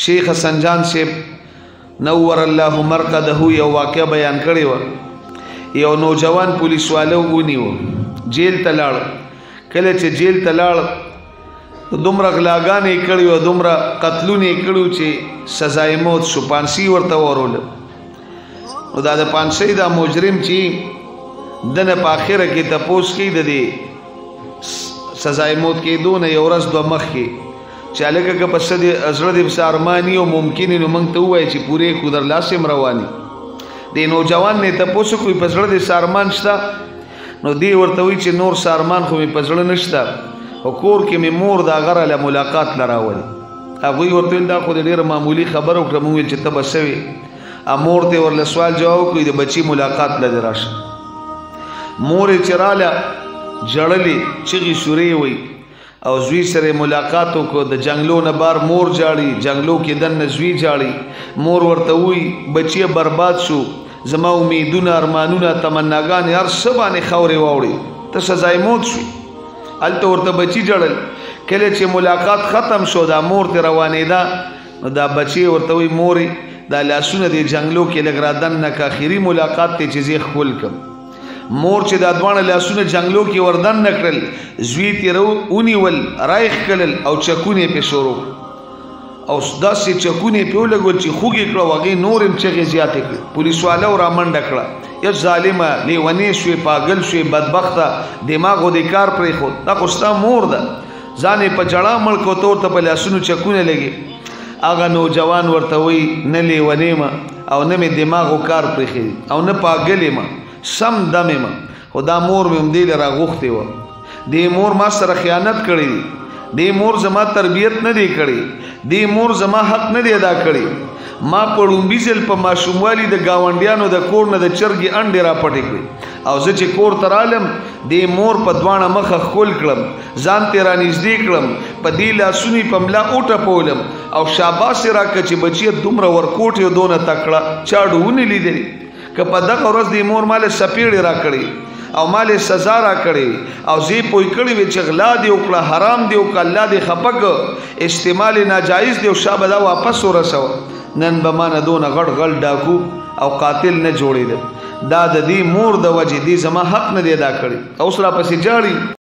شیخ حسن جان سے نور الله مرقده یو واقع بیان کړی و. یو نوجوان پولیس والو ونیو، جیل ته لاړ. کله چې جیل ته لاړ دومره غلاګانې کړي او دومره قتلونه کړي چې سزا موت شو. پانسی ورته ورول. نو دا د پانسی دا مجرم چې دنه په اخره کې تپوس کوي د دې سزا موت کې دونه یو ورځ دوه مخ کې چې هلکه که په څه د زړه دې پسې ارماني او ممکن نو موږ ته ووایي چې پورې خو در لاسې م رواني. دې نوجوان نه تپوس کوي په زړه دې څه ارمان شته؟ نو دې ورته وایي چې نور څه ارمان خو مې په زړه نشته، او کور کې مې مور د هغه له ملاقات له راولي. هغوی ورته ویل دا خو د ډېره معمولي خبره وکړه. موږ ویل چې ته به څه وې؟ مور ته ورله سوال جواب وکړي د بچي ملاقات له دې راشه. مور یې چې راله جړلې چغې شورې وی او زوی سره ملاقات وکړو. د جنګلو نه بار مور جاړي، جنګلو کې دننه زوی جاړي. مور ورته وی بچی برباد شو، زما امیدونه ارمانونه تمناګانې هر څه باندې خاورې واوړې، ته سزای موت شوې. هلته ورته بچی جړل. کله چې ملاقات ختم شو دا مور ته روانېده، نو دا بچی ورته وی مورې دا لاسونه د جنګلو کې لږ را دننه که اخري ملاقات ته چې زه ښکل کړم. مور چې دا دواړه لاسونه جنګلو کې وردن نکړل، زوی تې ونیول رایخ کړل او چکونه پې شروع او داسې چکونه پې ولګول چې خوږې کړه او هغې نور هم چغې زیاتې کړې. پولیس والا را منډه کړه، یا ظالمه لیونې شوې، پاگل شوې، بدبخته، دماغ خو دې کار پرېښود، دا خو ستا مور ده. ځان یې په جړا مړ کړو، ته ورته په لاسونو چکونه لګې. هغه نوجوان ورته وایي نه لیونې م او نه مې دماغو کار پرېښی او نه پاگل یم، سم دم یم. خو دا مور مې هم دې له راغوښتې وه. دې مور ما سره خیانت کړی دی، دې مور زما تربیت نه دی کړی، دې مور زما حق نه دی ادا کړی. ما په ړومبي ځل په ماشوموالي د ګاونډیانو د کور نه د چرګې انډې را پټې کړې، او زه چې کور ته رالم دې مور په دواړه مخه ښکل کړم، ځان تې را نږدې کړم، په دې لاسونو په ملا وټپولم او شاباس یې راکړه چې بچیه دومره ورکوټ یې دونه تکړه چا ډونه لیدلې. که په دغه ورځ دې مور مالې سپېړې را کړې او مالې سزا را کړې او زی پوی کړې وې چې غلا دې وکړه، حرام دې وکړه، الله دې خفه کړه، استعمال ناجایز دې او شا به دا واپس ورسوه، نن به ما نه دونه غټ غل ډاکو او قاتل نه جوړېده. دا د دې مور د وجې دې زما حق نه دی ادا کړی، اوس را پسې جاړي.